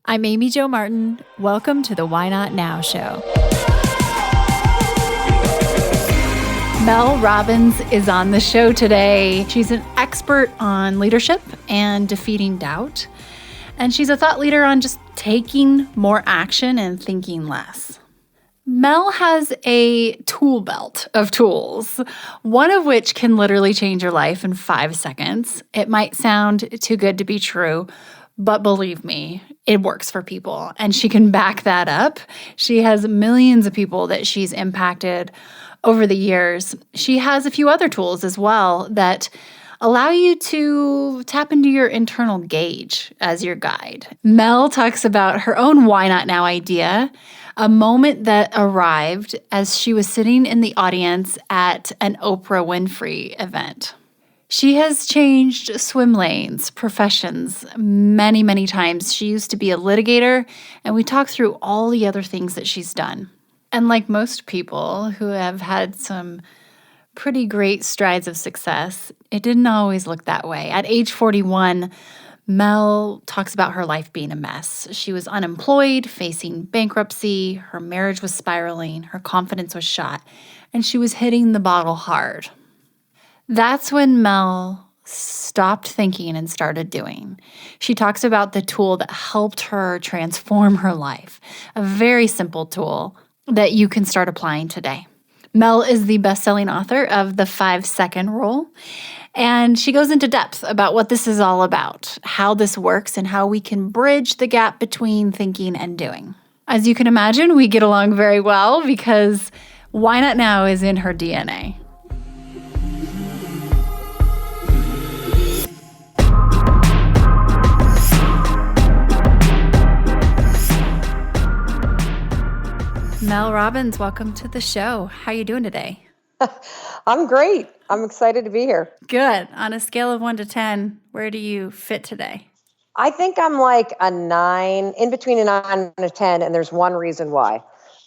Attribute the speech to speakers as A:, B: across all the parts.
A: I'm Amy Jo Martin. Welcome to the Why Not Now show. Mel Robbins is on the show today. She's an expert on leadership and defeating doubt. And she's a thought leader on just taking more action and thinking less. Mel has a tool belt of tools, one of which can literally change your life in 5 seconds. It might sound too good to be true, but believe me, it works for people, and she can back that up. She has millions of people that she's impacted over the years. She has a few other tools as well that allow you to tap into your internal gauge as your guide. Mel talks about her own Why Not Now idea, a moment that arrived as she was sitting in the audience at an Oprah Winfrey event. She has changed swim lanes, professions, many, many times. She used to be a litigator, and we talked through all the other things that she's done. And like most people who have had some pretty great strides of success, it didn't always look that way. At age 41, Mel talks about her life being a mess. She was unemployed, facing bankruptcy, her marriage was spiraling, her confidence was shot, and she was hitting the bottle hard. That's when Mel stopped thinking and started doing. She talks about the tool that helped her transform her life, a very simple tool that you can start applying today. Mel is the best-selling author of The 5-Second Rule, and she goes into depth about what this is all about, how this works, and how we can bridge the gap between thinking and doing. As you can imagine, we get along very well because Why Not Now is in her DNA. Mel Robbins, welcome to the show. How are you doing today?
B: I'm great. I'm excited to be here.
A: Good. On a scale of 1 to 10, where do you fit today?
B: I think I'm like a 9, in between a 9 and a 10, and there's one reason why.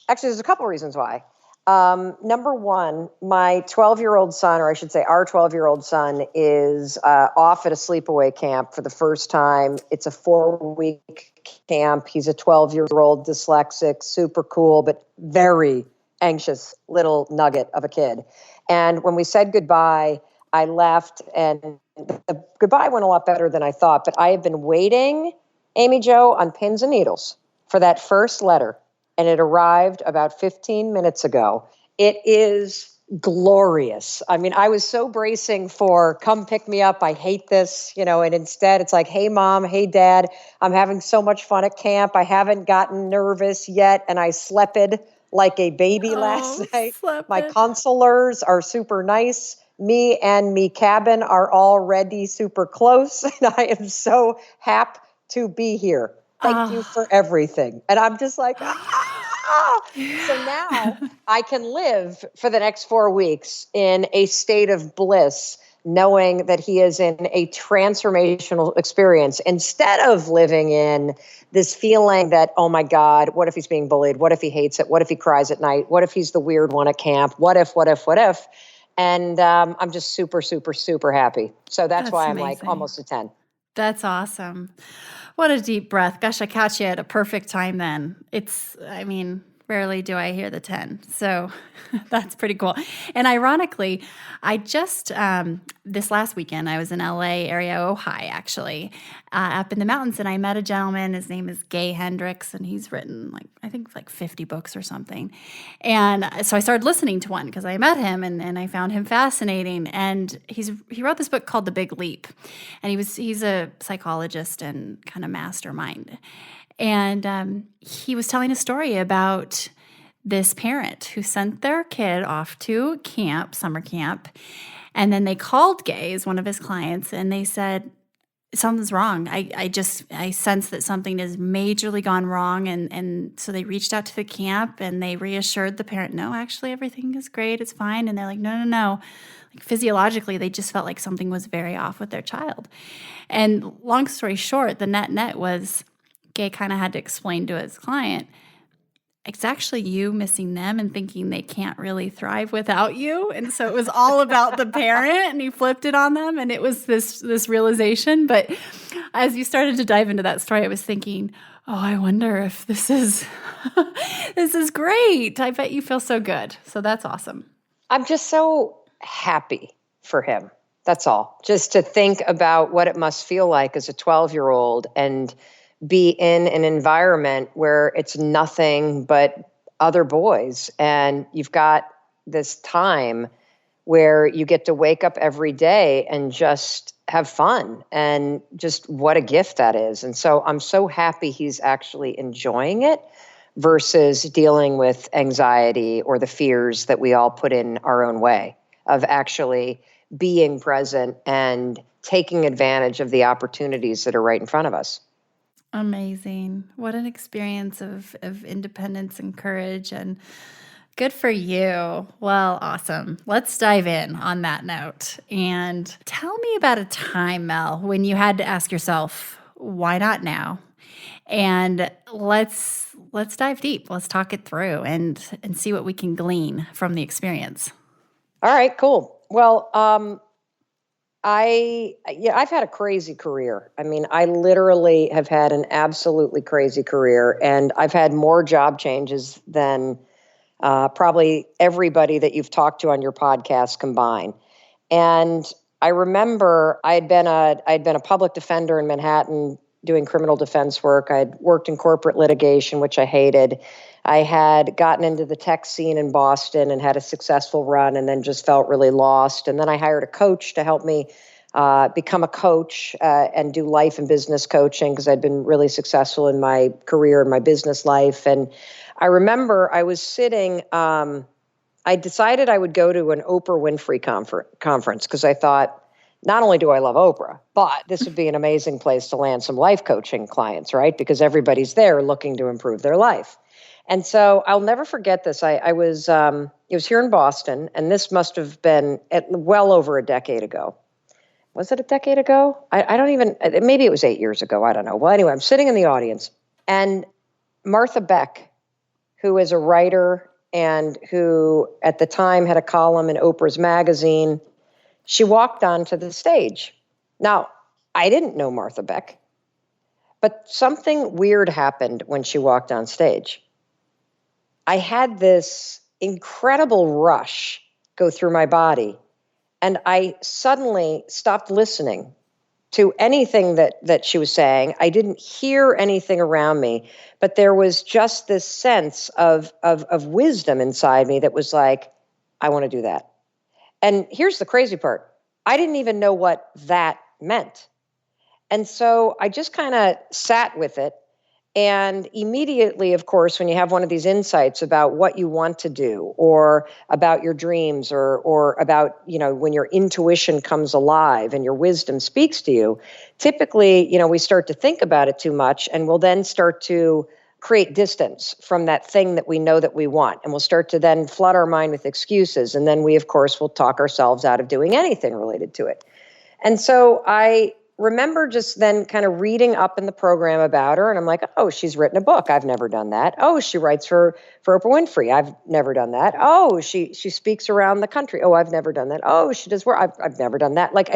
B: Actually, there's a couple reasons why. Number one, my 12-year-old son, or I should say our 12-year-old son, is off at a sleepaway camp for the first time. It's a 4-week camp. He's a 12-year-old dyslexic, super cool, but very anxious little nugget of a kid. And when we said goodbye, I left, and the goodbye went a lot better than I thought. But I have been waiting, Amy Jo, on pins and needles for that first letter. And it arrived about 15 minutes ago. It is glorious. I mean, I was so bracing for come pick me up. I hate this, and instead it's like, hey, mom, hey, dad, I'm having so much fun at camp. I haven't gotten nervous yet. And I slept like a baby last night. My counselors are super nice. Me and me cabin are already super close. And I am so happy to be here. Thank you for everything. And I'm just like, So now I can live for the next 4 weeks in a state of bliss, knowing that he is in a transformational experience instead of living in this feeling that, oh my God, what if he's being bullied? What if he hates it? What if he cries at night? What if he's the weird one at camp? What if? And I'm just super, super, super happy. So that's why I'm
A: amazing.
B: Like almost a 10.
A: That's awesome. What a deep breath. Gosh, I caught you at a perfect time then. Rarely do I hear the 10. So that's pretty cool. And ironically, I just, this last weekend, I was in LA area, Ojai, actually, up in the mountains. And I met a gentleman. His name is Gay Hendricks. And he's written I think 50 books or something. And so I started listening to one because I met him and I found him fascinating. And he wrote this book called The Big Leap. And he's a psychologist and kind of mastermind. And he was telling a story about this parent who sent their kid off to camp, summer camp, and then they called Gay as one of his clients, and they said, something's wrong. I sense that something has majorly gone wrong, and so they reached out to the camp, and they reassured the parent, no, actually, everything is great, it's fine, and they're like, no. Like physiologically, they just felt like something was very off with their child. And long story short, the net was, Gay kind of had to explain to his client, it's actually you missing them and thinking they can't really thrive without you. And so it was all about the parent, and he flipped it on them, and it was this realization. But as you started to dive into that story, I was thinking, Oh, I wonder if this is this is great. I bet you feel so good. So that's awesome.
B: I'm just so happy for him. That's all. Just to think about what it must feel like as a 12-year-old and be in an environment where it's nothing but other boys. And you've got this time where you get to wake up every day and just have fun, and just what a gift that is. And so I'm so happy he's actually enjoying it versus dealing with anxiety or the fears that we all put in our own way of actually being present and taking advantage of the opportunities that are right in front of us.
A: Amazing. What an experience of independence and courage, and good for you. Well, awesome. Let's dive in on that note. And tell me about a time, Mel, when you had to ask yourself, why not now? And let's dive deep. Let's talk it through and see what we can glean from the experience.
B: All right, cool. Well, I've had a crazy career. I mean, I literally have had an absolutely crazy career, and I've had more job changes than probably everybody that you've talked to on your podcast combined. And I remember I'd been a public defender in Manhattan doing criminal defense work. I'd worked in corporate litigation, which I hated. I had gotten into the tech scene in Boston and had a successful run, and then just felt really lost. And then I hired a coach to help me become a coach and do life and business coaching, because I'd been really successful in my career and my business life. And I remember I was sitting, I decided I would go to an Oprah Winfrey conference because I thought, not only do I love Oprah, but this would be an amazing place to land some life coaching clients, right? Because everybody's there looking to improve their life. And so I'll never forget this. It was here in Boston, and this must have been well over a decade ago. Was it a decade ago? I don't even, maybe it was 8 years ago. I don't know. Well, anyway, I'm sitting in the audience, and Martha Beck, who is a writer and who at the time had a column in Oprah's magazine, she walked onto the stage. Now, I didn't know Martha Beck, but something weird happened when she walked on stage. I had this incredible rush go through my body, and I suddenly stopped listening to anything that she was saying. I didn't hear anything around me, but there was just this sense of wisdom inside me that was like, I want to do that. And here's the crazy part. I didn't even know what that meant. And so I just kind of sat with it. And immediately, of course, when you have one of these insights about what you want to do, or about your dreams, or about, when your intuition comes alive and your wisdom speaks to you, typically, we start to think about it too much, and we'll then start to create distance from that thing that we know that we want. And we'll start to then flood our mind with excuses. And then we, of course, will talk ourselves out of doing anything related to it. And so I remember just then kind of reading up in the program about her, and I'm like, oh, she's written a book. I've never done that. Oh, she writes for Oprah Winfrey. I've never done that. Oh, she speaks around the country. Oh, I've never done that. Oh, she does work. I've never done that. Like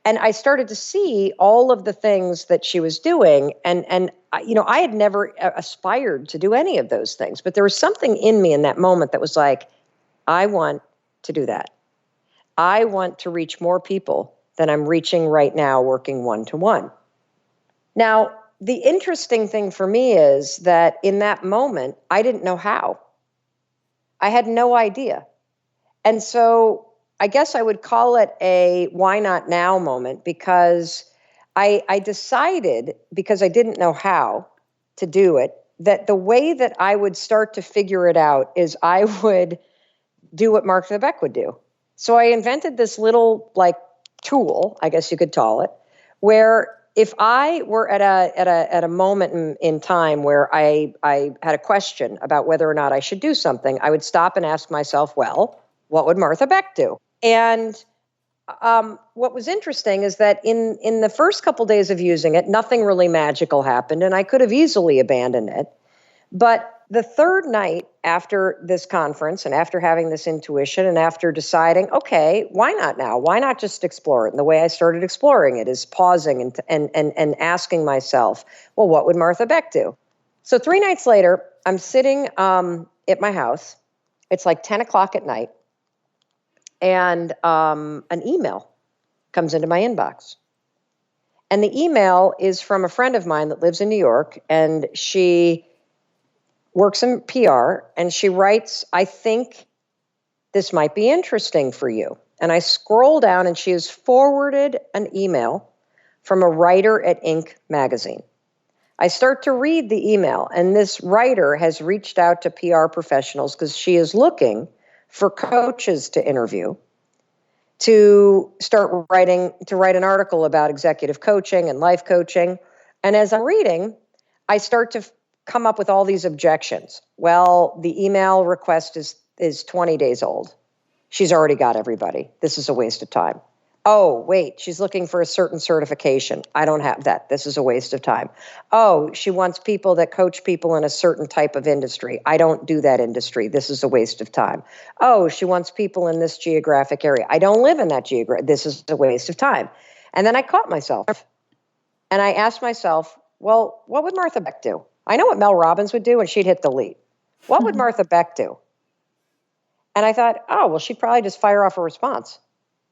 B: and I started to see all of the things that she was doing, and I had never aspired to do any of those things, but there was something in me in that moment that was like, I want to do that. I want to reach more people than I'm reaching right now working one-to-one. Now, the interesting thing for me is that in that moment, I didn't know how. I had no idea. And so I guess I would call it a why not now moment, because I decided, because I didn't know how to do it, that the way that I would start to figure it out is I would do what Martha Beck would do. So I invented this little tool, I guess you could call it, where if I were at a moment in time where I had a question about whether or not I should do something, I would stop and ask myself, well, what would Martha Beck do? And what was interesting is that in the first couple days of using it, nothing really magical happened, and I could have easily abandoned it. But the third night after this conference and after having this intuition and after deciding, okay, why not now? Why not just explore it? And the way I started exploring it is pausing and asking myself, well, what would Martha Beck do? So 3 nights later, I'm sitting at my house. It's like 10 o'clock at night. And an email comes into my inbox. And the email is from a friend of mine that lives in New York, and she works in PR, and she writes, I think this might be interesting for you. And I scroll down, and she has forwarded an email from a writer at Inc. magazine. I start to read the email, and this writer has reached out to PR professionals because she is looking for coaches to interview to write an article about executive coaching and life coaching. And as I'm reading, I start to come up with all these objections. Well, the email request is 20 days old. She's already got everybody. This is a waste of time. Oh, wait, she's looking for a certain certification. I don't have that. This is a waste of time. Oh, she wants people that coach people in a certain type of industry. I don't do that industry. This is a waste of time. Oh, she wants people in this geographic area. I don't live in that geographic. This is a waste of time. And then I caught myself and I asked myself, well, what would Martha Beck do? I know what Mel Robbins would do, and she'd hit delete. What would Martha Beck do? And I thought, oh, well, she'd probably just fire off a response.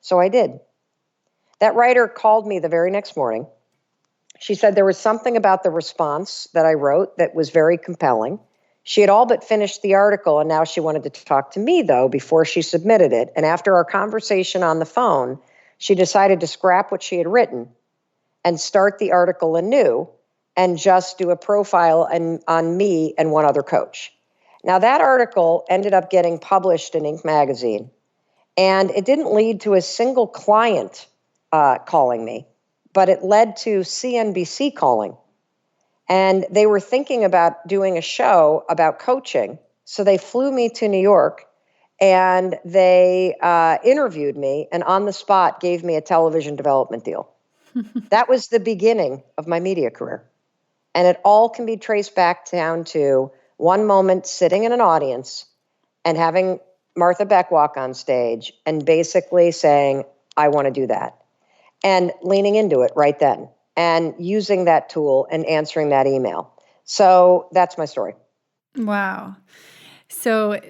B: So I did. That writer called me the very next morning. She said there was something about the response that I wrote that was very compelling. She had all but finished the article, and now she wanted to talk to me, though, before she submitted it. And after our conversation on the phone, she decided to scrap what she had written and start the article anew and just do a profile on me and one other coach. Now, that article ended up getting published in Inc. magazine, and it didn't lead to a single client calling me, but it led to CNBC calling. And they were thinking about doing a show about coaching. So they flew me to New York, and they interviewed me, and on the spot gave me a television development deal. That was the beginning of my media career. And it all can be traced back down to one moment sitting in an audience and having Martha Beck walk on stage and basically saying, I want to do that. And leaning into it right then and using that tool and answering that email. So that's my story.
A: Wow. So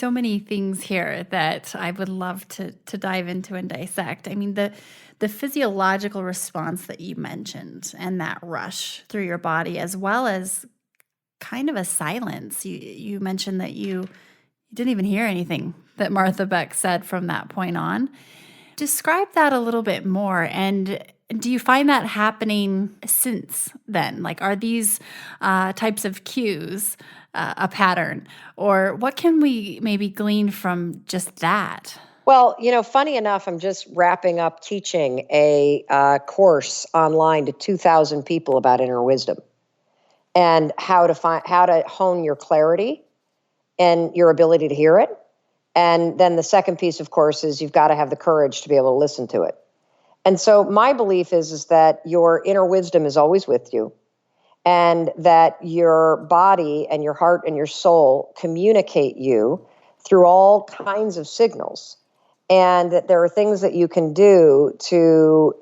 A: many things here that I would love to dive into and dissect. I mean, the physiological response that you mentioned and that rush through your body, as well as kind of a silence. You mentioned that you didn't even hear anything that Martha Beck said from that point on. Describe that a little bit more. And do you find that happening since then? Like, are these types of cues a pattern? Or what can we maybe glean from just that?
B: Well, funny enough, I'm just wrapping up teaching a course online to 2,000 people about inner wisdom and how to hone your clarity and your ability to hear it. And then the second piece, of course, is you've got to have the courage to be able to listen to it. And so my belief is that your inner wisdom is always with you, and that your body and your heart and your soul communicate you through all kinds of signals, and that there are things that you can do to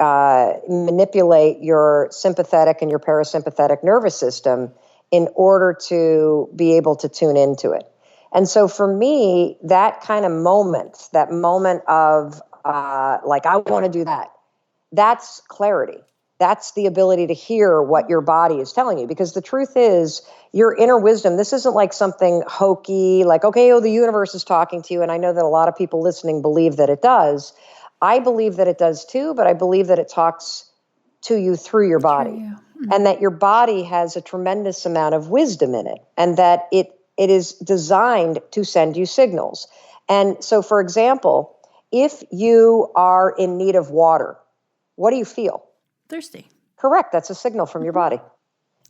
B: manipulate your sympathetic and your parasympathetic nervous system in order to be able to tune into it. And so for me, that kind of moment, that moment of like, I want to do that, that's clarity. That's the ability to hear what your body is telling you. Because the truth is, your inner wisdom, this isn't like something hokey, like, okay, the universe is talking to you. And I know that a lot of people listening believe that it does. I believe that it does too, but I believe that it talks to you through your body. Mm-hmm. And that your body has a tremendous amount of wisdom in it. And that it is designed to send you signals. And so, for example, if you are in need of water, what do you feel?
A: Thirsty.
B: Correct. That's a signal from your body.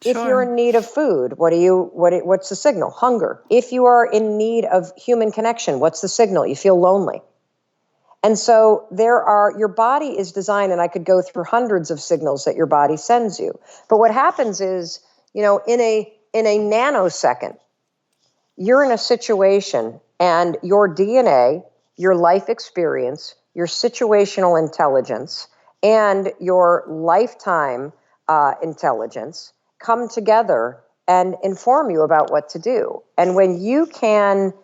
A: Sure.
B: If you're in need of food, what's the signal? Hunger. If you are in need of human connection, what's the signal? You feel lonely. And so your body is designed, and I could go through hundreds of signals that your body sends you. But what happens is, in a nanosecond, you're in a situation and your DNA, your life experience, your situational intelligence, and your lifetime intelligence come together and inform you about what to do. And when you can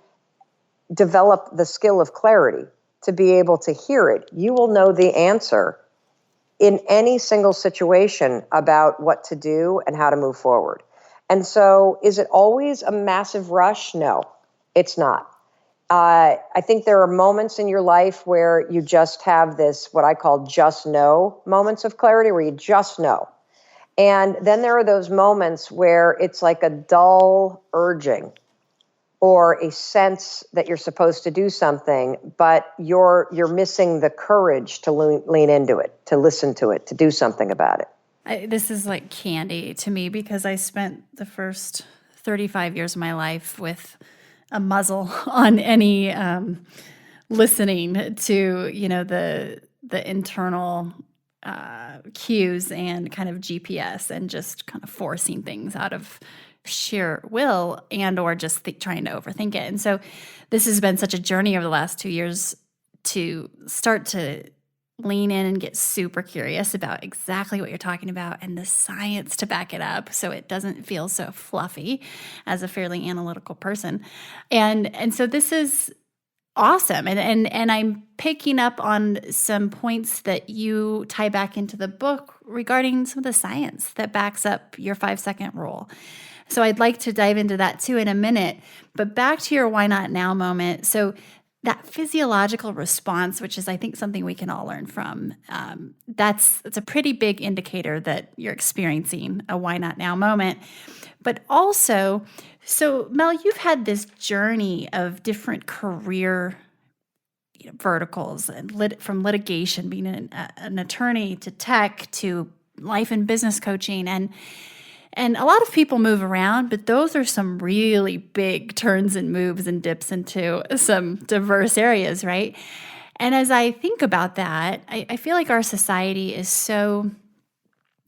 B: develop the skill of clarity to be able to hear it, you will know the answer in any single situation about what to do and how to move forward. And so is it always a massive rush? No, it's not. I think there are moments in your life where you just have this, what I call just know moments of clarity, where you just know. And then there are those moments where it's like a dull urging or a sense that you're supposed to do something, but you're missing the courage to lean into it, to listen to it, to do something about it.
A: This is like candy to me because I spent the first 35 years of my life with a muzzle on any listening to, the internal cues and kind of GPS and just kind of forcing things out of sheer will and or just trying to overthink it. And so this has been such a journey over the last 2 years to start to lean in and get super curious about exactly what you're talking about and the science to back it up so it doesn't feel so fluffy as a fairly analytical person. And so this is awesome. And I'm picking up on some points that you tie back into the book regarding some of the science that backs up your 5-second rule. So I'd like to dive into that too in a minute, but back to your why not now moment. So that physiological response, which is, I think, something we can all learn from, that's a pretty big indicator that you're experiencing a why not now moment. But also, so Mel, you've had this journey of different career verticals, and from litigation, being an attorney, to tech, to life and business coaching, and a lot of people move around, but those are some really big turns and moves and dips into some diverse areas, right? And as I think about that, I feel like our society is so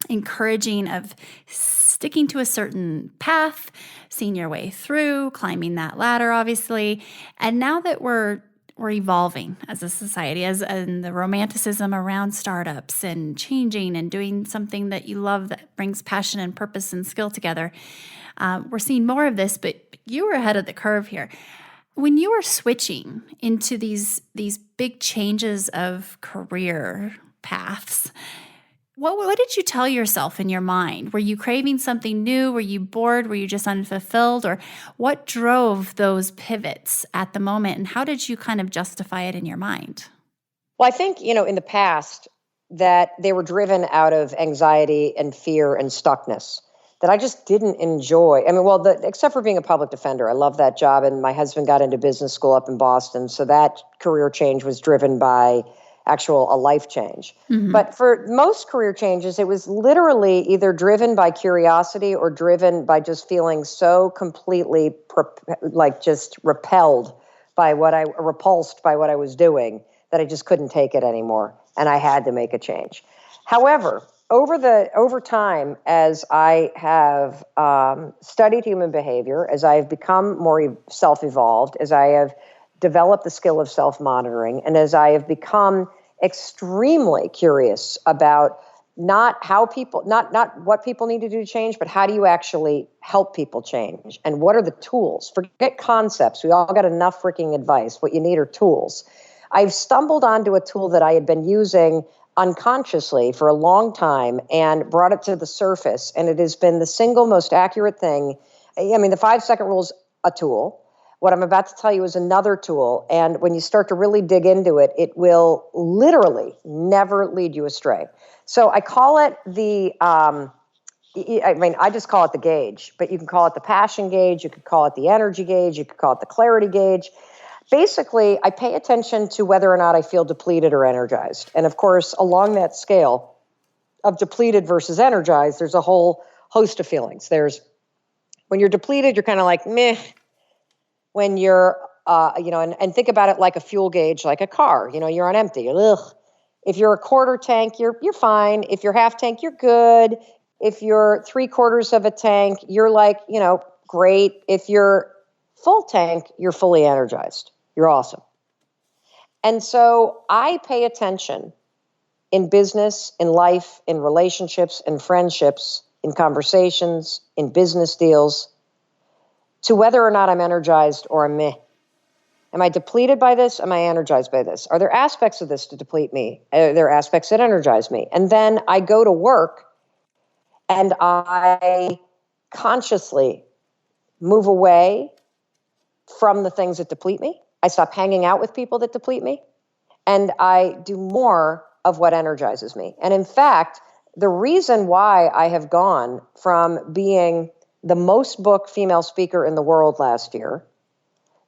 A: encouraging of sticking to a certain path, seeing your way through, climbing that ladder, obviously. And now that we're evolving as a society, and the romanticism around startups and changing and doing something that you love that brings passion and purpose and skill together. We're seeing more of this, but you were ahead of the curve here. When you were switching into these big changes of career paths, what did you tell yourself in your mind? Were you craving something new? Were you bored? Were you just unfulfilled? Or what drove those pivots at the moment? And how did you kind of justify it in your mind?
B: Well, I think, in the past that they were driven out of anxiety and fear and stuckness that I just didn't enjoy. I mean, except for being a public defender, I love that job. And my husband got into business school up in Boston. So that career change was driven by a life change. Mm-hmm. But for most career changes, it was literally either driven by curiosity or driven by just feeling so completely just repulsed by what I was doing that I just couldn't take it anymore. And I had to make a change. However, over time, as I have studied human behavior, as I have become more self-evolved, as I have developed the skill of self-monitoring, and as I have become extremely curious about not what people need to do to change, but how do you actually help people change? And what are the tools? Forget concepts. We all got enough freaking advice. What you need are tools. I've stumbled onto a tool that I had been using unconsciously for a long time and brought it to the surface. And it has been the single most accurate thing. I mean, the 5-second rule is a tool. What I'm about to tell you is another tool. And when you start to really dig into it, it will literally never lead you astray. So I call it I just call it the gauge, but you can call it the passion gauge. You could call it the energy gauge. You could call it the clarity gauge. Basically, I pay attention to whether or not I feel depleted or energized. And of course, along that scale of depleted versus energized, there's a whole host of feelings. When you're depleted, you're kind of like, meh. When you're, and think about it like a fuel gauge, like a car, you're on empty. Ugh. If you're a quarter tank, you're fine. If you're half tank, you're good. If you're 3/4 of a tank, you're like, great. If you're Full tank, you're fully energized. You're awesome. And so I pay attention in business, in life, in relationships, in friendships, in conversations, in business deals, to whether or not I'm energized or I'm meh. Am I depleted by this? Am I energized by this? Are there aspects of this to deplete me? Are there aspects that energize me? And then I go to work and I consciously move away from the things that deplete me. I stop hanging out with people that deplete me. And I do more of what energizes me. And in fact, the reason why I have gone from being the most booked female speaker in the world last year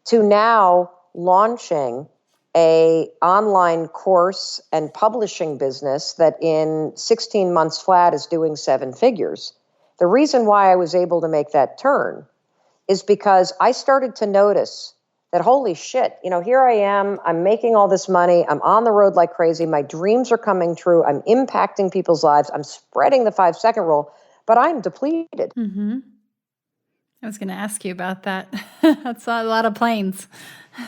B: to now launching a online course and publishing business that in 16 months flat is doing 7 figures. The reason why I was able to make that turn is because I started to notice that, holy shit, here I am, I'm making all this money, I'm on the road like crazy, my dreams are coming true, I'm impacting people's lives, I'm spreading the 5-second rule, but I'm depleted.
A: Mm-hmm. I was going to ask you about that. That's a lot of planes.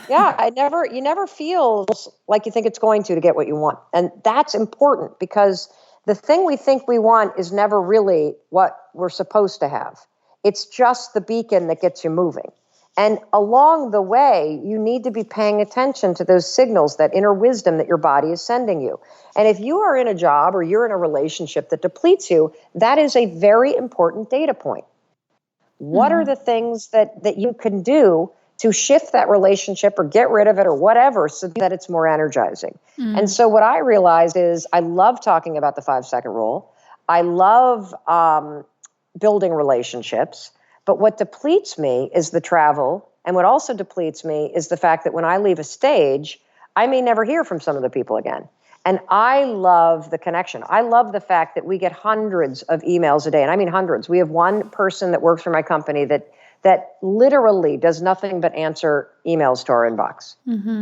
B: Yeah, you never feel like you think it's going to get what you want. And that's important because the thing we think we want is never really what we're supposed to have. It's just the beacon that gets you moving. And along the way, you need to be paying attention to those signals, that inner wisdom that your body is sending you. And if you are in a job or you're in a relationship that depletes you, that is a very important data point. What are the things that you can do to shift that relationship or get rid of it or whatever so that it's more energizing? And so what I realized is I love talking about the 5-second rule. I love building relationships. But what depletes me is the travel. And what also depletes me is the fact that when I leave a stage, I may never hear from some of the people again. And I love the connection. I love the fact that we get hundreds of emails a day. And I mean hundreds. We have one person that works for my company that literally does nothing but answer emails to our inbox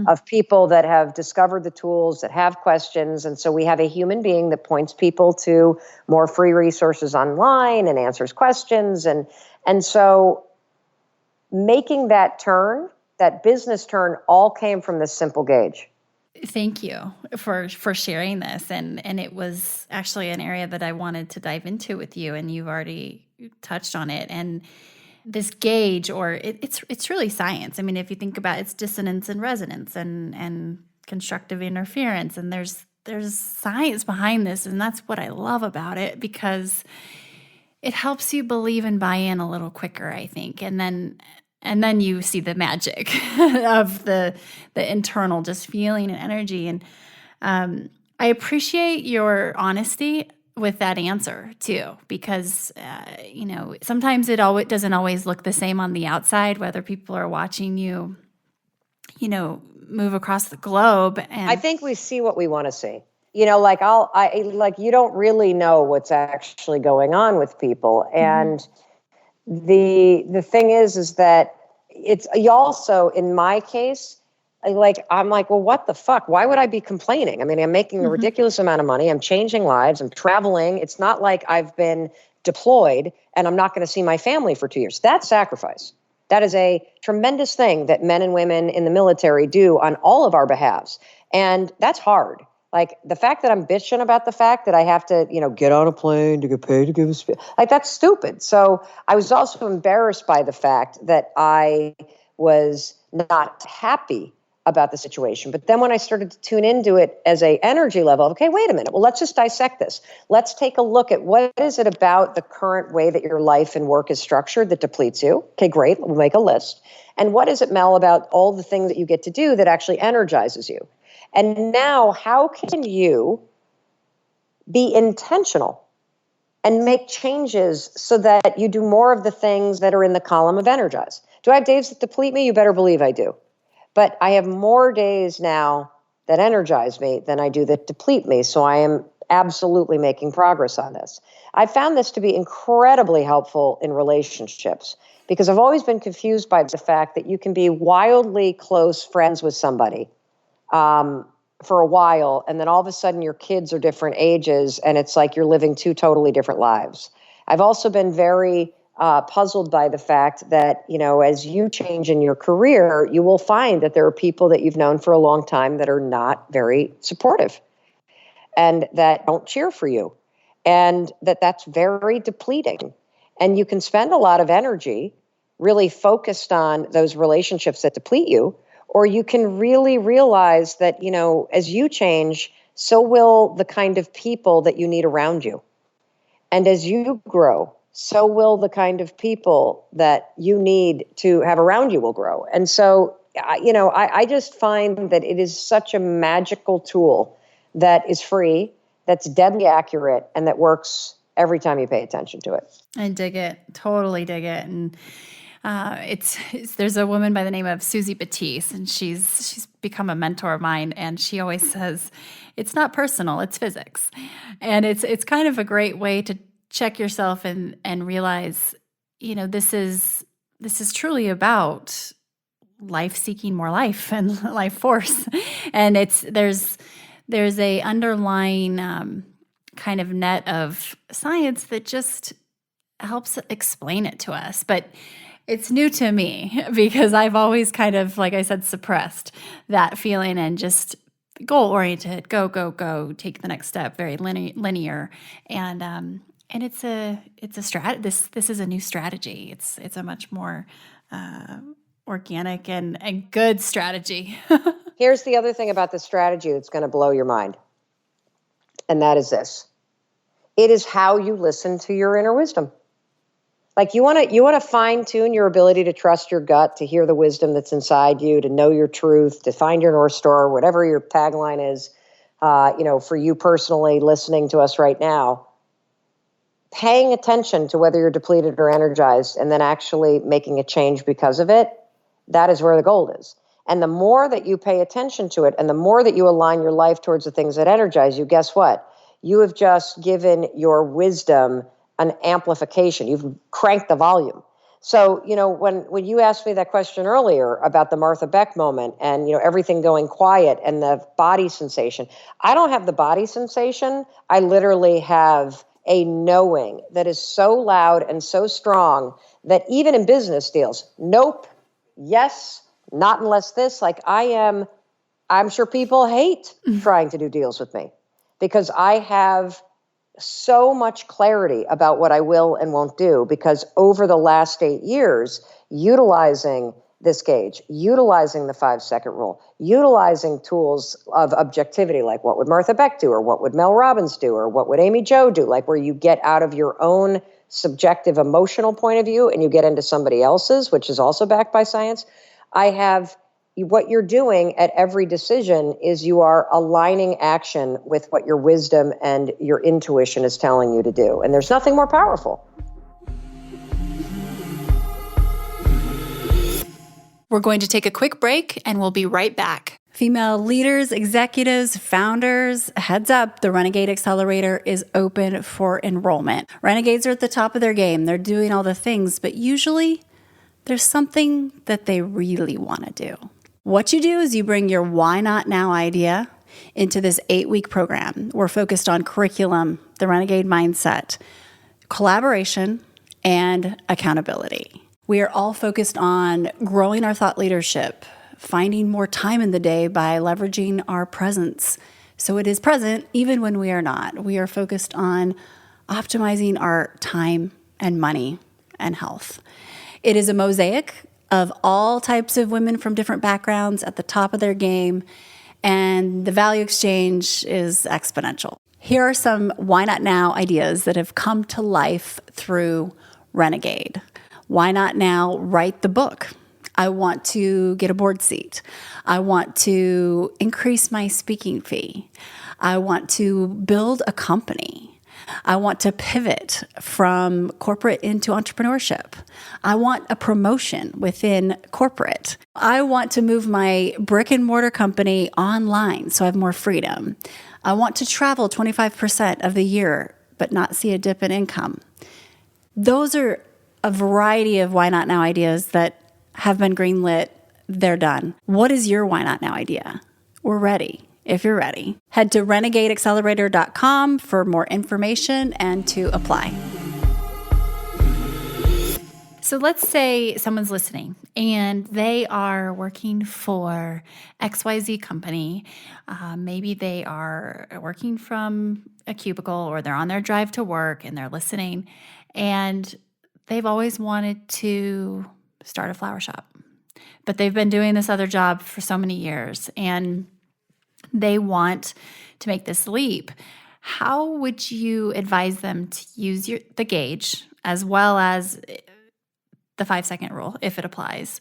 B: of people that have discovered the tools, that have questions. And so we have a human being that points people to more free resources online and answers questions. And so making that turn, that business turn, all came from this simple gauge.
A: Thank you for sharing this. And it was actually an area that I wanted to dive into with you, and you've already touched on it. And this gauge, or it's really science. I mean, if you think about it, it's dissonance and resonance and constructive interference. And there's science behind this. And that's what I love about it, because it helps you believe and buy in a little quicker, I think. And then you see the magic of the internal just feeling and energy. And I appreciate your honesty with that answer too, because sometimes it doesn't always look the same on the outside, whether people are watching you, move across the globe. And
B: I think we see what we want to see. You don't really know what's actually going on with people. And the thing is that it's also, in my case, I'm like, well, what the fuck? Why would I be complaining? I mean, I'm making a ridiculous amount of money. I'm changing lives. I'm traveling. It's not like I've been deployed and I'm not going to see my family for 2 years. That's sacrifice. That is a tremendous thing that men and women in the military do on all of our behalves. And that's hard. Like the fact that I'm bitching about the fact that I have to, get on a plane to get paid to give a speech, that's stupid. So I was also embarrassed by the fact that I was not happy about the situation. But then when I started to tune into it as a energy level, okay, wait a minute. Well, let's just dissect this. Let's take a look at what is it about the current way that your life and work is structured that depletes you. Okay, great. We'll make a list. And what is it, Mel, about all the things that you get to do that actually energizes you? And now, how can you be intentional and make changes so that you do more of the things that are in the column of energize? Do I have days that deplete me? You better believe I do. But I have more days now that energize me than I do that deplete me. So I am absolutely making progress on this. I found this to be incredibly helpful in relationships because I've always been confused by the fact that you can be wildly close friends with somebody for a while, and then all of a sudden your kids are different ages, and it's like you're living 2 totally different lives. I've also been very puzzled by the fact that, as you change in your career, you will find that there are people that you've known for a long time that are not very supportive and that don't cheer for you. And that's very depleting. And you can spend a lot of energy really focused on those relationships that deplete you, or you can really realize that, as you change, so will the kind of people that you need around you. And as you grow, so will the kind of people that you need to have around you will grow. And so, I just find that it is such a magical tool that is free, that's deadly accurate, and that works every time you pay attention to it.
A: I dig it. Totally dig it. And there's a woman by the name of Susie Batiste, and she's become a mentor of mine, and she always says, it's not personal, it's physics. And it's kind of a great way to check yourself and realize, this is truly about life seeking more life and life force. And there's a underlying kind of net of science that just helps explain it to us. But it's new to me because I've always kind of, like I said, suppressed that feeling and just goal-oriented, go, take the next step, very linear. And it's a strategy. This is a new strategy. It's a much more organic and good strategy.
B: Here's the other thing about this strategy that's going to blow your mind. And that is this. It is how you listen to your inner wisdom. Like you want to fine tune your ability to trust your gut, to hear the wisdom that's inside you, to know your truth, to find your North Star, whatever your tagline is, for you personally listening to us right now. Paying attention to whether you're depleted or energized and then actually making a change because of it, that is where the gold is. And the more that you pay attention to it and the more that you align your life towards the things that energize you, guess what? You have just given your wisdom an amplification. You've cranked the volume. So, when you asked me that question earlier about the Martha Beck moment and, everything going quiet and the body sensation, I don't have the body sensation. I literally have a knowing that is so loud and so strong that even in business deals, nope, yes, not unless this, I'm sure people hate trying to do deals with me because I have so much clarity about what I will and won't do because over the last 8 years, utilizing this gauge, utilizing the 5-second rule, utilizing tools of objectivity, like what would Martha Beck do, or what would Mel Robbins do, or what would Amy Jo do, like where you get out of your own subjective emotional point of view and you get into somebody else's, which is also backed by science. What you're doing at every decision is you are aligning action with what your wisdom and your intuition is telling you to do. And there's nothing more powerful.
A: We're going to take a quick break and we'll be right back. Female leaders, executives, founders, heads up, the Renegade Accelerator is open for enrollment. Renegades are at the top of their game. They're doing all the things, but usually there's something that they really want to do. What you do is you bring your why not now idea into this 8-week program. We're focused on curriculum, the Renegade mindset, collaboration, and accountability. We are all focused on growing our thought leadership, finding more time in the day by leveraging our presence. So it is present even when we are not. We are focused on optimizing our time and money and health. It is a mosaic of all types of women from different backgrounds at the top of their game, and the value exchange is exponential. Here are some why not now ideas that have come to life through Renegade. Why not now write the book? I want to get a board seat. I want to increase my speaking fee. I want to build a company. I want to pivot from corporate into entrepreneurship. I want a promotion within corporate. I want to move my brick and mortar company online so I have more freedom. I want to travel 25% of the year, but not see a dip in income. Those are a variety of why not now ideas that have been greenlit. They're done. What is your why not now idea? We're ready. If you're ready, head to renegadeaccelerator.com for more information and to apply. So let's say someone's listening and they are working for XYZ company. Maybe they are working from a cubicle or they're on their drive to work and they're listening and they've always wanted to start a flower shop, but they've been doing this other job for so many years and they want to make this leap. How would you advise them to use the gauge as well as the 5-second rule, if it applies,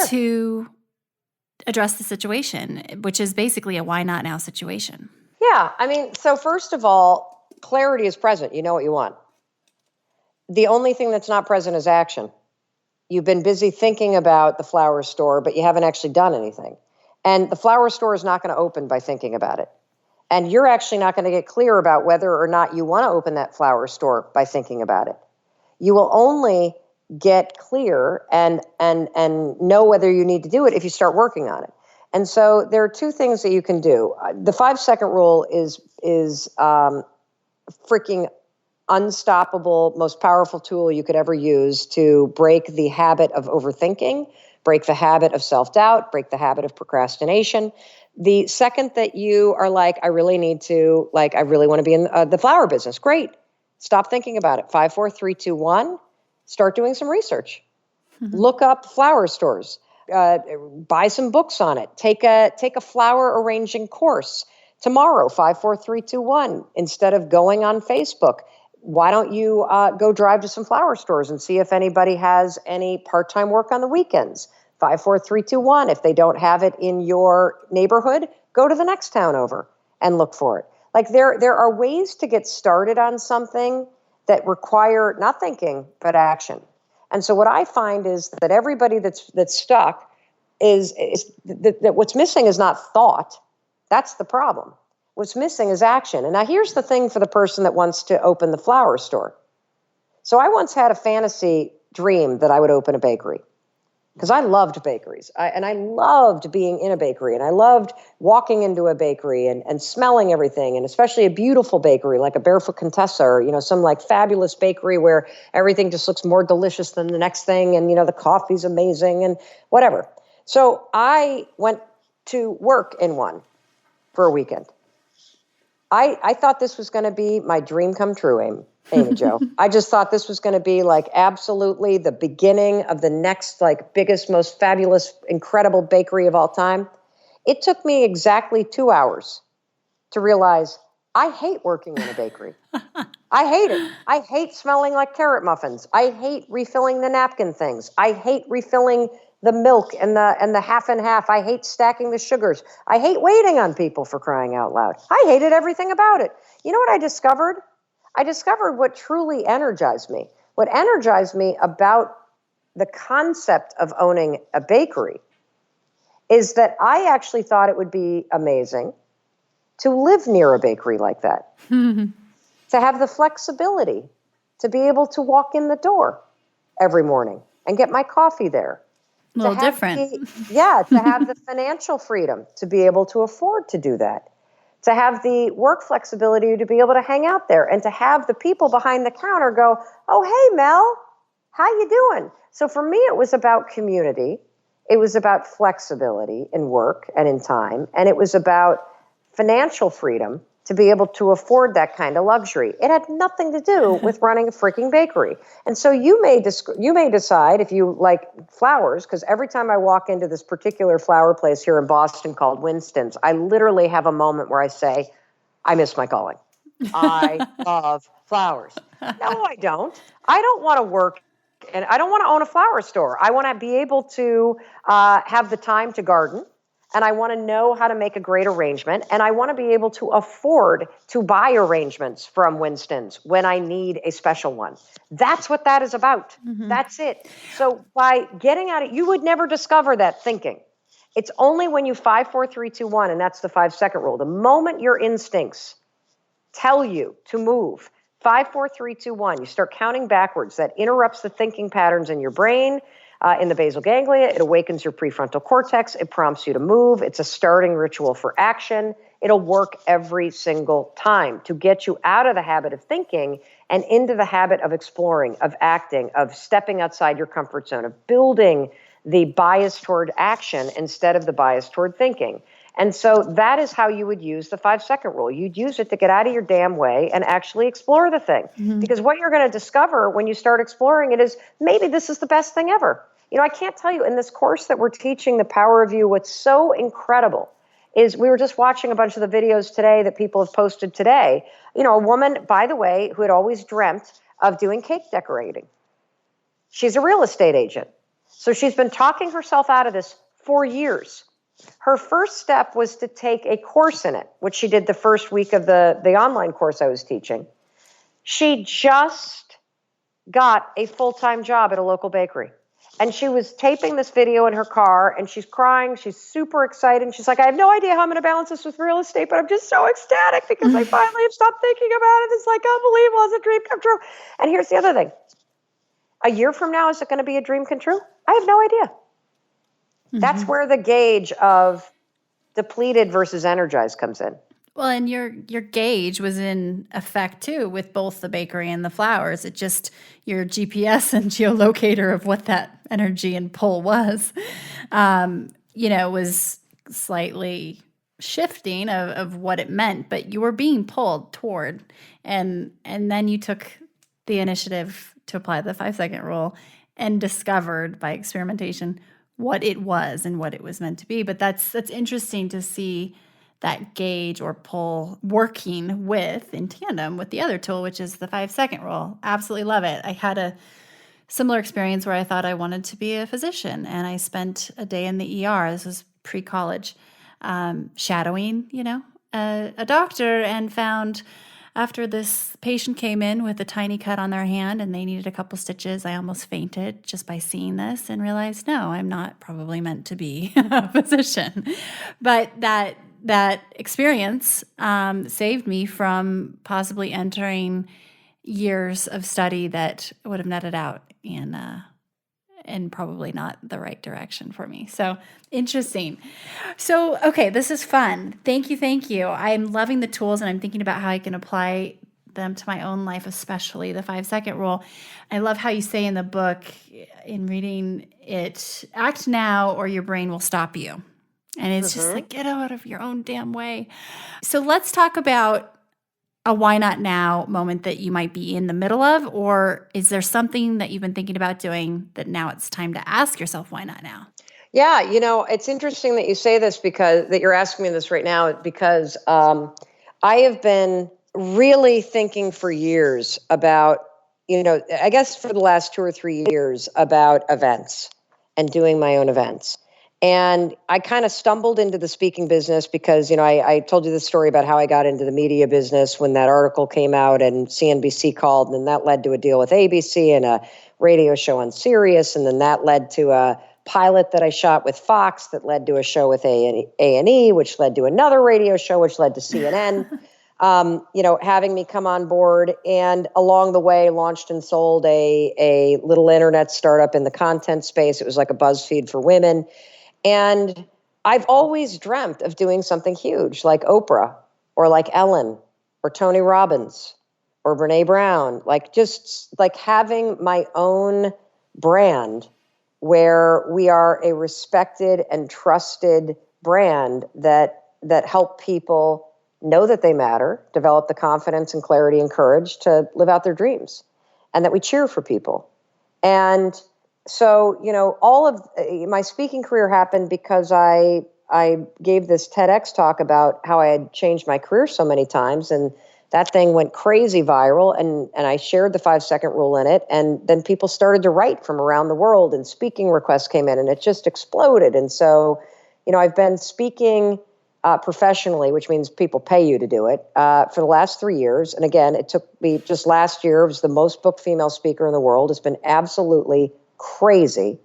A: to address the situation, which is basically a why not now situation?
B: Yeah. I mean, so first of all, clarity is present. You know what you want. The only thing that's not present is action. You've been busy thinking about the flower store, but you haven't actually done anything. And the flower store is not going to open by thinking about it. And you're actually not going to get clear about whether or not you want to open that flower store by thinking about it. You will only get clear and know whether you need to do it if you start working on it. And so there are two things that you can do. The 5-second rule is freaking unstoppable, most powerful tool you could ever use to break the habit of overthinking, break the habit of self-doubt, break the habit of procrastination. The second that you are like, I really want to be in the flower business. Great. Stop thinking about it. 5, 4, 3, 2, 1. Start doing some research. Mm-hmm. Look up flower stores. Buy some books on it. Take a flower arranging course tomorrow. 5, 4, 3, 2, 1. Instead of going on Facebook, why don't you go drive to some flower stores and see if anybody has any part-time work on the weekends? 5, 4, 3, 2, 1. If they don't have it in your neighborhood, go to the next town over and look for it. Like there are ways to get started on something that require not thinking, but action. And so what I find is that everybody that's stuck is that what's missing is not thought. That's the problem. What's missing is action. And now here's the thing for the person that wants to open the flower store. So I once had a fantasy dream that I would open a bakery. Because I loved bakeries. I loved being in a bakery. And I loved walking into a bakery and smelling everything. And especially a beautiful bakery like a Barefoot Contessa or, some like fabulous bakery where everything just looks more delicious than the next thing. And, the coffee's amazing and whatever. So I went to work in one for a weekend. I thought this was going to be my dream come true, Amy Jo. I just thought this was going to be like absolutely the beginning of the next like biggest, most fabulous, incredible bakery of all time. It took me exactly 2 hours to realize I hate working in a bakery. I hate it. I hate smelling like carrot muffins. I hate refilling the napkin things. I hate refilling the milk and the half and half. I hate stacking the sugars. I hate waiting on people, for crying out loud. I hated everything about it. You know what I discovered? I discovered what truly energized me. What energized me about the concept of owning a bakery is that I actually thought it would be amazing to live near a bakery like that, to have the flexibility to be able to walk in the door every morning and get my coffee there.
A: A little different.
B: To have the financial freedom to be able to afford to do that. To have the work flexibility to be able to hang out there and to have the people behind the counter go, oh, hey, Mel, how you doing? So for me, it was about community. It was about flexibility in work and in time. And it was about financial freedom to be able to afford that kind of luxury. It had nothing to do with running a freaking bakery. And so you may decide if you like flowers, because every time I walk into this particular flower place here in Boston called Winston's, I literally have a moment where I say, I miss my calling. I love flowers. No, I don't. I don't want to work and I don't want to own a flower store. I want to be able to have the time to garden. And I want to know how to make a great arrangement. And I want to be able to afford to buy arrangements from Winston's when I need a special one. That's what that is about. Mm-hmm. That's it. So by getting at it, you would never discover that thinking. It's only when you 5, 4, 3, 2, 1, and that's the 5-second rule. The moment your instincts tell you to move, 5, 4, 3, 2, 1, you start counting backwards. That interrupts the thinking patterns in your brain. In the basal ganglia, it awakens your prefrontal cortex. It prompts you to move. It's a starting ritual for action. It'll work every single time to get you out of the habit of thinking and into the habit of exploring, of acting, of stepping outside your comfort zone, of building the bias toward action instead of the bias toward thinking. And so that is how you would use the 5-second rule. You'd use it to get out of your damn way and actually explore the thing. Mm-hmm. Because what you're going to discover when you start exploring it is maybe this is the best thing ever. I can't tell you, in this course that we're teaching, The Power of You, what's so incredible is we were just watching a bunch of the videos today that people have posted today. A woman, by the way, who had always dreamt of doing cake decorating. She's a real estate agent. So she's been talking herself out of this for years. Her first step was to take a course in it, which she did the first week of the online course I was teaching. She just got a full-time job at a local bakery. And she was taping this video in her car, and she's crying. She's super excited. And she's like, I have no idea how I'm going to balance this with real estate, but I'm just so ecstatic because I finally have stopped thinking about it. It's like unbelievable. It's a dream come true. And here's the other thing. A year from now, is it going to be a dream come true? I have no idea. Mm-hmm. That's where the gauge of depleted versus energized comes in.
A: Well, and your gauge was in effect too with both the bakery and the flowers. It just, your GPS and geolocator of what that energy and pull was, was slightly shifting of what it meant, but you were being pulled toward, and then you took the initiative to apply the 5-second rule and discovered by experimentation what it was and what it was meant to be. But that's interesting to see that gauge or pull working in tandem with the other tool, which is the 5-second rule. Absolutely love it. I had a similar experience where I thought I wanted to be a physician, and I spent a day in the ER. This was pre-college, shadowing, a doctor, and found after this patient came in with a tiny cut on their hand and they needed a couple stitches, I almost fainted just by seeing this and realized, no, I'm not probably meant to be a physician. But that experience saved me from possibly entering years of study that would have netted out in probably not the right direction for me. So interesting. So, okay, this is fun. Thank you. I'm loving the tools, and I'm thinking about how I can apply them to my own life, especially the 5-second rule. I love how you say in the book, in reading it, act now or your brain will stop you. And it's just like, get out of your own damn way. So let's talk about a why not now moment that you might be in the middle of, or is there something that you've been thinking about doing that now it's time to ask yourself, why not now?
B: Yeah, it's interesting that you say this, because that you're asking me this right now, because I have been really thinking for years about, I guess for the last 2 or 3 years, about events and doing my own events. And I kind of stumbled into the speaking business because, I told you the story about how I got into the media business when that article came out and CNBC called, and then that led to a deal with ABC and a radio show on Sirius, and then that led to a pilot that I shot with Fox that led to a show with A&E, which led to another radio show, which led to CNN, having me come on board, and along the way launched and sold a little internet startup in the content space. It was like a BuzzFeed for women. And I've always dreamt of doing something huge like Oprah or like Ellen or Tony Robbins or Brene Brown, just having my own brand where we are a respected and trusted brand that help people know that they matter, develop the confidence and clarity and courage to live out their dreams, and that we cheer for people. And so, all of my speaking career happened because I gave this TEDx talk about how I had changed my career so many times, and that thing went crazy viral, and I shared the 5-second rule in it, and then people started to write from around the world, and speaking requests came in, and it just exploded. And so, I've been speaking professionally, which means people pay you to do it, for the last 3 years. And again, it took me just last year, I was the most booked female speaker in the world. It's been absolutely crazy.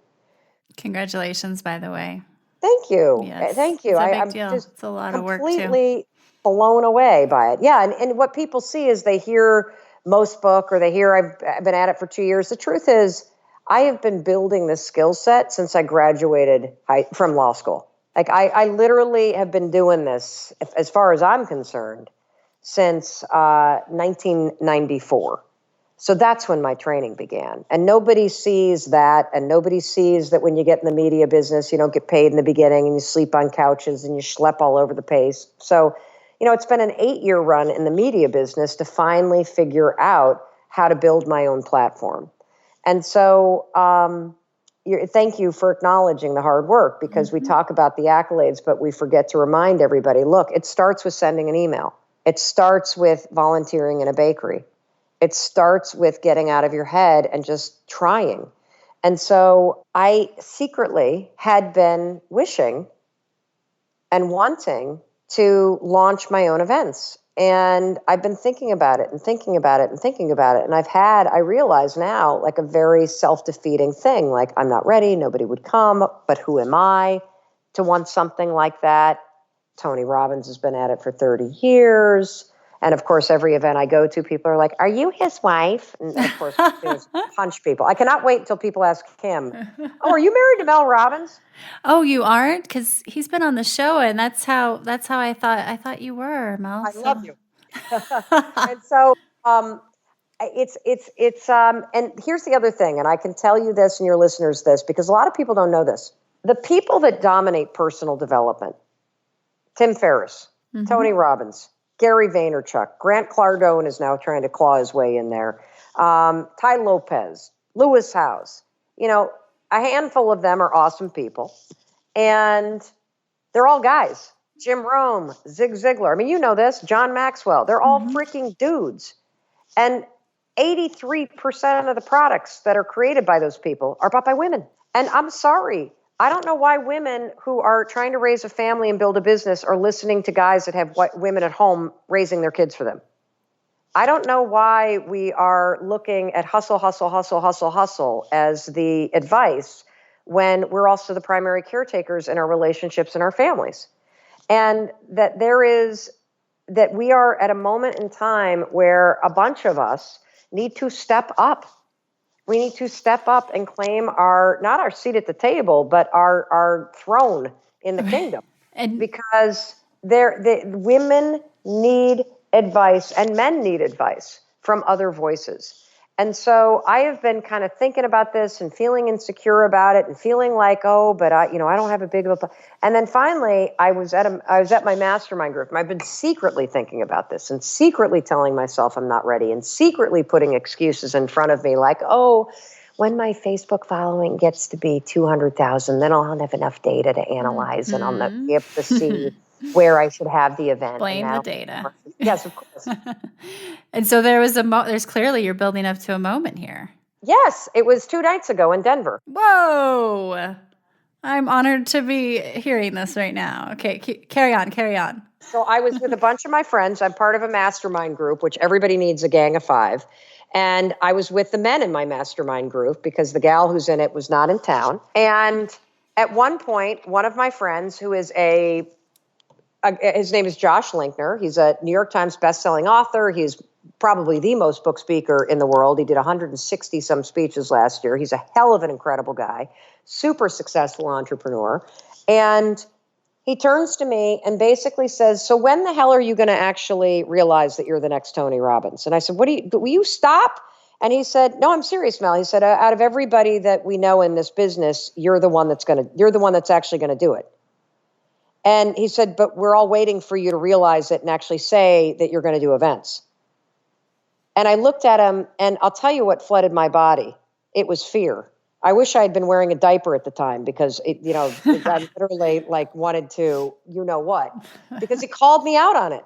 A: Congratulations, by the way.
B: Thank you.
A: Yes,
B: Thank you.
A: I'm deal. Just it's a lot of work too.
B: Completely blown away by it. Yeah. And what people see is they hear most book, or they hear I've been at it for 2 years. The truth is, I have been building this skill set since I graduated from law school. I literally have been doing this, as far as I'm concerned, since 1994. So that's when my training began. And nobody sees that. And nobody sees that when you get in the media business, you don't get paid in the beginning and you sleep on couches and you schlep all over the place. So, it's been an 8-year run in the media business to finally figure out how to build my own platform. And so thank you for acknowledging the hard work, because we talk about the accolades, but we forget to remind everybody, look, it starts with sending an email. It starts with volunteering in a bakery. It starts with getting out of your head and just trying. And so I secretly had been wishing and wanting to launch my own events. And I've been thinking about it and thinking about it and thinking about it. And I realize now, like a very self-defeating thing, like I'm not ready, nobody would come, but who am I to want something like that? Tony Robbins has been at it for 30 years. And of course, every event I go to, people are like, "Are you his wife?" And of course, punch people. I cannot wait until people ask him, "Oh, are you married to Mel Robbins?"
A: Oh, you aren't? Because he's been on the show, and that's how I thought you were, Mel.
B: I love you. And so and here's the other thing, and I can tell you this and your listeners this, because a lot of people don't know this. The people that dominate personal development, Tim Ferriss, Tony Robbins, Gary Vaynerchuk, Grant Cardone is now trying to claw his way in there, Ty Lopez, Lewis Howes, a handful of them are awesome people, and they're all guys. Jim Rome, Zig Ziglar. I mean, you know this, John Maxwell. They're all freaking dudes. And 83% of the products that are created by those people are bought by women. And I'm sorry, I don't know why women who are trying to raise a family and build a business are listening to guys that have women at home raising their kids for them. I don't know why we are looking at hustle, hustle, hustle, hustle, hustle as the advice when we're also the primary caretakers in our relationships and our families. And that we are at a moment in time where a bunch of us need to step up. We need to step up and claim not our seat at the table, but our throne in the kingdom. And because the women need advice and men need advice from other voices. And so I have been kind of thinking about this and feeling insecure about it and feeling like, but I don't have a big of a. And then finally, I was at my mastermind group, and I've been secretly thinking about this and secretly telling myself I'm not ready and secretly putting excuses in front of me, like, when my Facebook following gets to be 200,000, then I'll have enough data to analyze and I'll be able to see where I should have the event.
A: Blame the data.
B: Yes, of course.
A: And so there's clearly you're building up to a moment here.
B: Yes, it was 2 nights ago in Denver.
A: Whoa. I'm honored to be hearing this right now. Okay, carry on.
B: So I was with a bunch of my friends. I'm part of a mastermind group, which everybody needs a gang of 5. And I was with the men in my mastermind group because the gal who's in it was not in town. And at one point, one of my friends, who is his name is Josh Linkner. He's a New York Times bestselling author. He's probably the most book speaker in the world. He did 160 some speeches last year. He's a hell of an incredible guy, super successful entrepreneur. And he turns to me and basically says, "So when the hell are you going to actually realize that you're the next Tony Robbins?" And I said, will you stop? And he said, "No, I'm serious, Mel." He said, "Out of everybody that we know in this business, you're the one that's actually going to do it." And he said, "But we're all waiting for you to realize it and actually say that you're going to do events." And I looked at him, and I'll tell you what flooded my body. It was fear. I wish I had been wearing a diaper at the time, because I literally wanted to, what, because he called me out on it.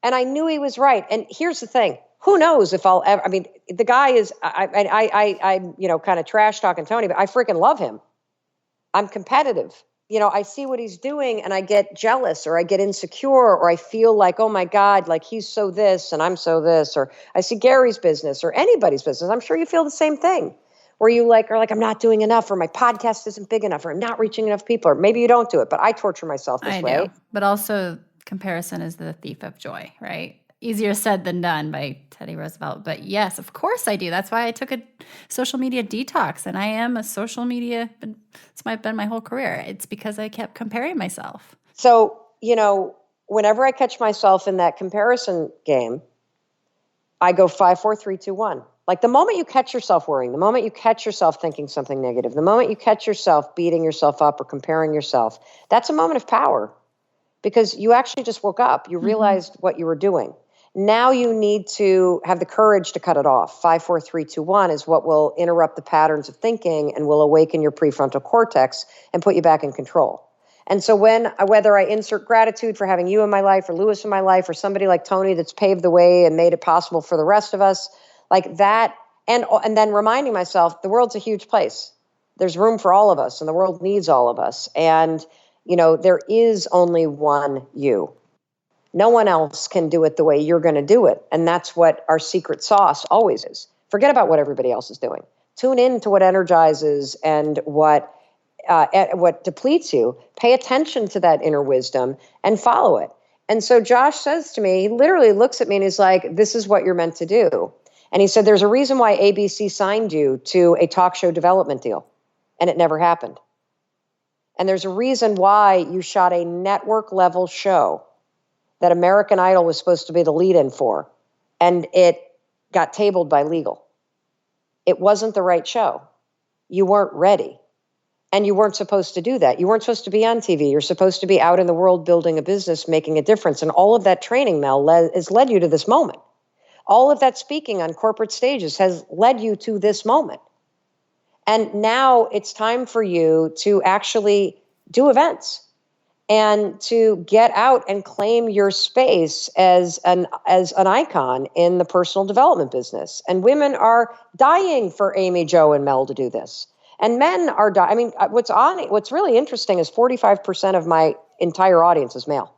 B: And I knew he was right. And here's the thing. Who knows if I'll ever, the guy is, I'm kind of trash talking Tony, but I freaking love him. I'm competitive. I see what he's doing and I get jealous, or I get insecure, or I feel like, oh my God, like he's so this and I'm so this, or I see Gary's business or anybody's business. I'm sure you feel the same thing, where you are like, I'm not doing enough, or my podcast isn't big enough, or I'm not reaching enough people, or maybe you don't do it, but I torture myself this way. I do.
A: But also comparison is the thief of joy, right? Easier said than done by Teddy Roosevelt. But yes, of course I do. That's why I took a social media detox, and I am a social media. It's been my whole career. It's because I kept comparing myself.
B: So, whenever I catch myself in that comparison game, I go 5, 4, 3, 2, 1. Like the moment you catch yourself worrying, the moment you catch yourself thinking something negative, the moment you catch yourself beating yourself up or comparing yourself, that's a moment of power because you actually just woke up. You realized what you were doing. Now you need to have the courage to cut it off. 5, 4, 3, 2, 1 is what will interrupt the patterns of thinking and will awaken your prefrontal cortex and put you back in control. And so whether I insert gratitude for having you in my life or Lewis in my life or somebody like Tony that's paved the way and made it possible for the rest of us, like that, and then reminding myself the world's a huge place. There's room for all of us and the world needs all of us. And, there is only one you. No one else can do it the way you're going to do it. And that's what our secret sauce always is. Forget about what everybody else is doing. Tune in to what energizes and what depletes you. Pay attention to that inner wisdom and follow it. And so Josh says to me, he literally looks at me and he's like, this is what you're meant to do. And he said, there's a reason why ABC signed you to a talk show development deal. And it never happened. And there's a reason why you shot a network level show that American Idol was supposed to be the lead-in for. And it got tabled by legal. It wasn't the right show. You weren't ready. And you weren't supposed to do that. You weren't supposed to be on TV. You're supposed to be out in the world building a business, making a difference. And all of that training, Mel, has led you to this moment. All of that speaking on corporate stages has led you to this moment. And now it's time for you to actually do events and to get out and claim your space as an icon in the personal development business. And women are dying for Amy, Joe, and Mel to do this. And men are dying. I mean, what's really interesting is 45% of my entire audience is male.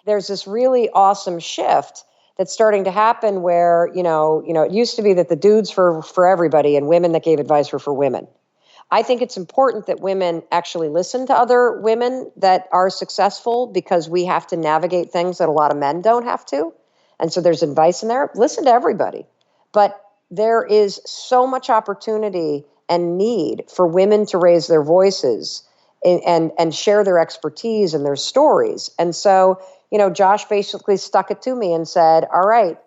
B: There's this really awesome shift that's starting to happen where, it used to be that the dudes for everybody and women that gave advice were for women. I think it's important that women actually listen to other women that are successful because we have to navigate things that a lot of men don't have to. And so there's advice in there. Listen to everybody. But there is so much opportunity and need for women to raise their voices and share their expertise and their stories. And so, Josh basically stuck it to me and said, all right,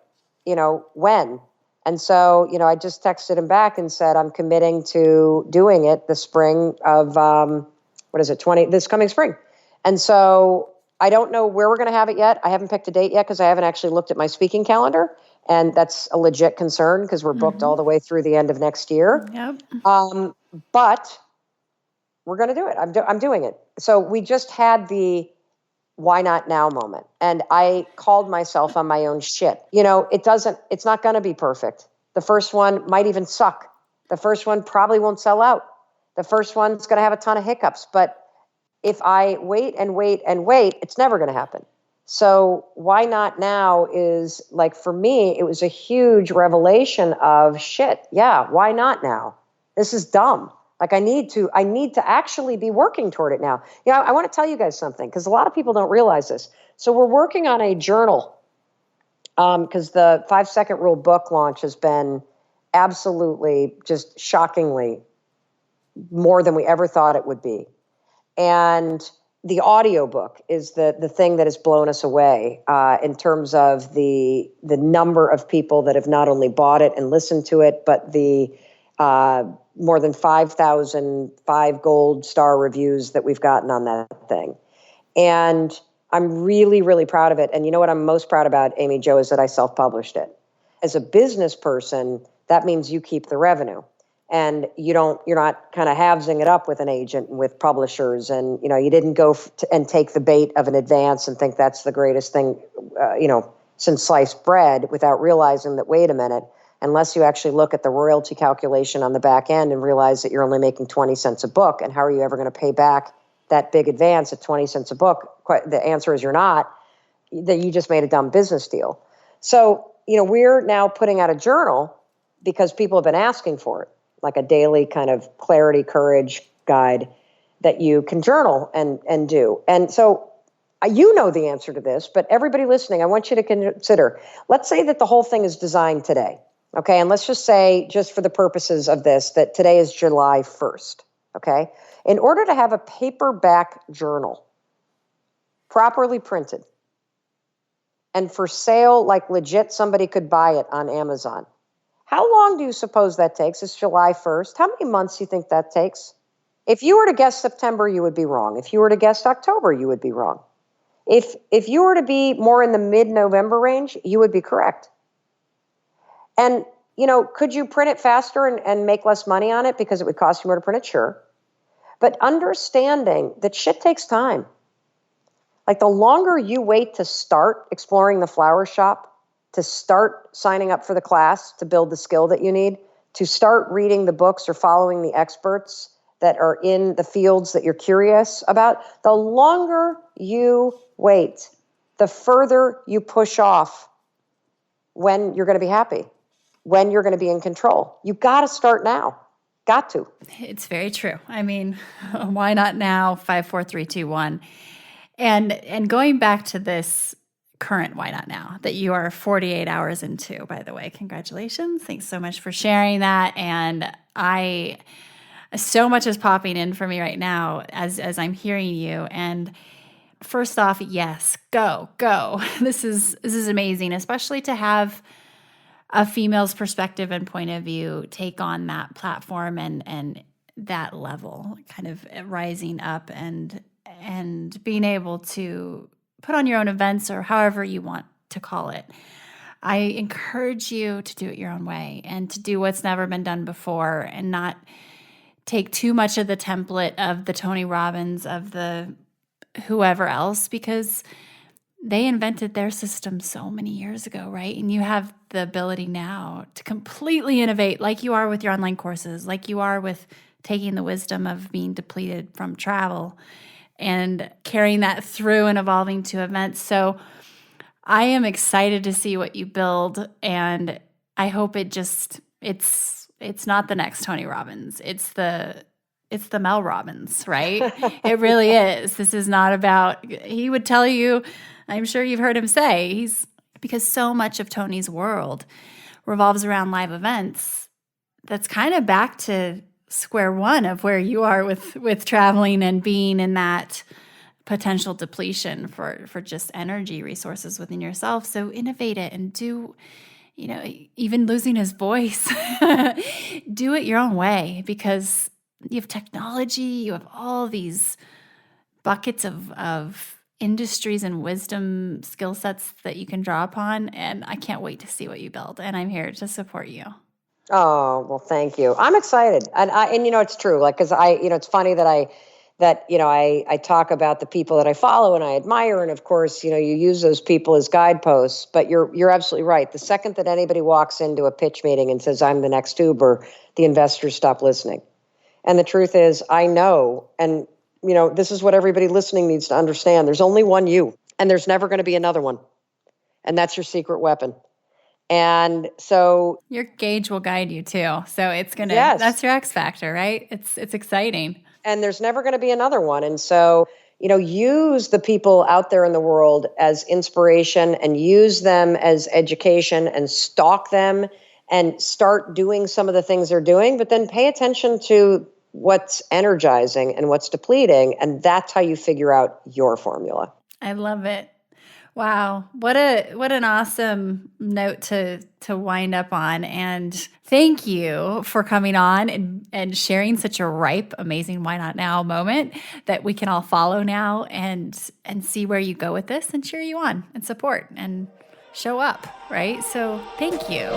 B: when? And so, I just texted him back and said, I'm committing to doing it the spring of, this coming spring. And so I don't know where we're going to have it yet. I haven't picked a date yet because I haven't actually looked at my speaking calendar. And that's a legit concern because we're booked all the way through the end of next year.
A: Yep.
B: But we're going to do it. I'm doing it. So we just had the why not now moment. And I called myself on my own shit. It's not going to be perfect. The first one might even suck. The first one probably won't sell out. The first one's going to have a ton of hiccups. But if I wait and wait and wait, it's never going to happen. So why not now is like, for me, it was a huge revelation of shit. Yeah, why not now? This is dumb. Like I need to actually be working toward it now. I want to tell you guys something because a lot of people don't realize this. So we're working on a journal because the 5-second rule book launch has been absolutely just shockingly more than we ever thought it would be. And the audiobook is the thing that has blown us away in terms of the number of people that have not only bought it and listened to it, but the more than 5,000 5 gold star reviews that we've gotten on that thing. And I'm really, really proud of it. And you know what I'm most proud about, Amy Jo, is that I self-published it. As a business person, that means you keep the revenue. And you're not kind of halvesing it up with an agent and with publishers. And, you didn't go and take the bait of an advance and think that's the greatest thing, since sliced bread without realizing that, wait a minute, unless you actually look at the royalty calculation on the back end and realize that you're only making 20 cents a book. And how are you ever going to pay back that big advance at 20 cents a book? The answer is you're not, that you just made a dumb business deal. So, we're now putting out a journal because people have been asking for it, like a daily kind of clarity, courage guide that you can journal and do. And so you know the answer to this, but everybody listening, I want you to consider, let's say that the whole thing is designed today. Okay, and let's just say, just for the purposes of this, that today is July 1st, okay? In order to have a paperback journal, properly printed, and for sale, like legit, somebody could buy it on Amazon. How long do you suppose that takes? It's July 1st. How many months do you think that takes? If you were to guess September, you would be wrong. If you were to guess October, you would be wrong. If you were to be more in the mid-November range, you would be correct. And, could you print it faster and make less money on it because it would cost you more to print it? Sure. But understanding that shit takes time. Like the longer you wait to start exploring the flower shop, to start signing up for the class, to build the skill that you need, to start reading the books or following the experts that are in the fields that you're curious about, the longer you wait, the further you push off when you're going to be happy, when you're going to be in control. You got to start now. Got to.
A: It's very true. I mean, why not now? 5, 4, 3, 2, 1. And going back to this current why not now that you are 48 hours into, by the way, congratulations. Thanks so much for sharing that. And so much is popping in for me right now as I'm hearing you. And first off, yes, go. This is amazing, especially to have a female's perspective and point of view take on that platform and that level, kind of rising up and being able to put on your own events or however you want to call it. I encourage you to do it your own way and to do what's never been done before and not take too much of the template of the Tony Robbins, of the whoever else, because they invented their system so many years ago, right? And you have the ability now to completely innovate like you are with your online courses, like you are with taking the wisdom of being depleted from travel and carrying that through and evolving to events. So I am excited to see what you build, and I hope it's not the next Tony Robbins. It's the Mel Robbins, right? It really is. This is not about, he would tell you, I'm sure you've heard him say, because so much of Tony's world revolves around live events. That's kind of back to square one of where you are with traveling and being in that potential depletion for just energy resources within yourself. So innovate it and do, even losing his voice, do it your own way, because you have technology, you have all these buckets of industries and wisdom skill sets that you can draw upon. And I can't wait to see what you build. And I'm here to support you.
B: Oh, well, thank you. I'm excited. And it's true. Like, cause it's funny that I talk about the people that I follow and I admire. And of course, you use those people as guideposts, but you're absolutely right. The second that anybody walks into a pitch meeting and says, I'm the next Uber, the investors stop listening. And the truth is, I know, and this is what everybody listening needs to understand. There's only one you, and there's never going to be another one. And that's your secret weapon. And so
A: your gauge will guide you too. So it's going to,
B: yes.
A: That's your X factor, right? It's exciting.
B: And there's never going to be another one. And so, use the people out there in the world as inspiration and use them as education and stalk them and start doing some of the things they're doing, but then pay attention to what's energizing and what's depleting. And that's how you figure out your formula.
A: I love it. Wow. What an awesome note to wind up on. And thank you for coming on and sharing such a ripe, amazing Why Not Now moment that we can all follow now and see where you go with this and cheer you on and support and show up, right? So thank you.